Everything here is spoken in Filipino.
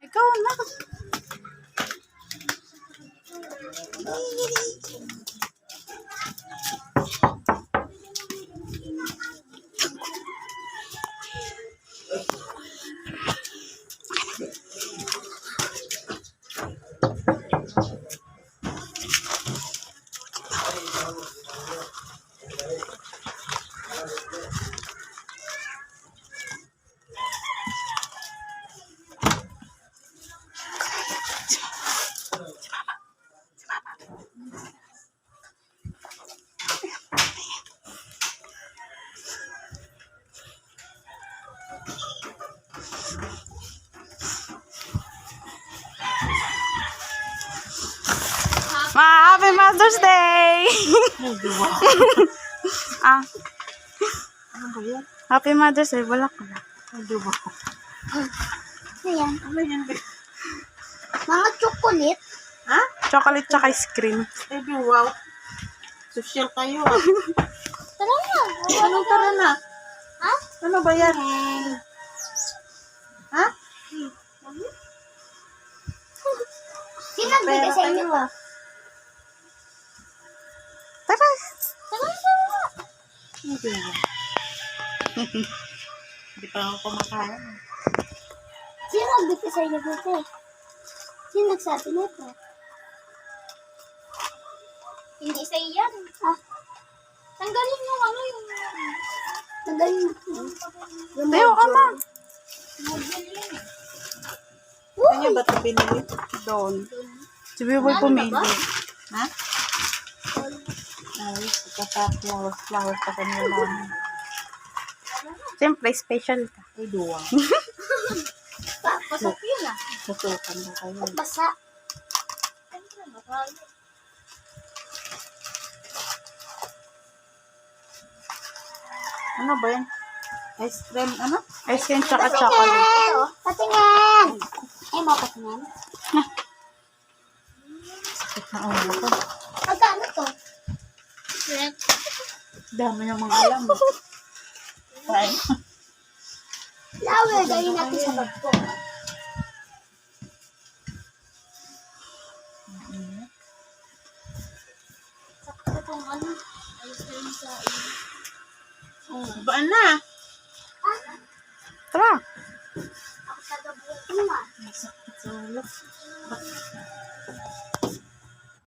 Ikaw na. Happy Mother's Day! Ah. Ano ba yan? Happy Mother's Day. Wala ko na. Ano ba? Ayan. Ano yan? Mga chocolate. Ha? Chocolate tsaka ice cream. Ay, wow. Social kayo ah. Tara na. Anong tara na? Ha? Ano ba yan? Ha? Sino nagbigay sa inyo ba? Tara. Tara na. Ano ba yan? Hindi pa ako kumakain. Sino nagbigay sa inyo dito? Sino nagsabi nito? Hindi sa iyan. Ah. Tanggalin yung ano yung... Tanggalin yung... Tayo ka ma. Kanya ba ito pinili? Doon. Si Biboy pumili. Ha? Ay, flowers pa kanila namin. Siyempre, special ka. Ay, duwang. Pasok yun ah. Susukan na kayo. Basa. Ano ba yan? Ice cream, ano? Ice cream tsaka chocolate. Ito. Patingin. Ay, mo patingin. Sakit na ulo ko. Magkano to? Dami ng mga alam. Fine. Flower, dahil natin sa bag ko. Sakto itong ano, ice cream sa iyo. Baan na? Tara. Ako sa gabuhan ko nga. Masakit sa ulo.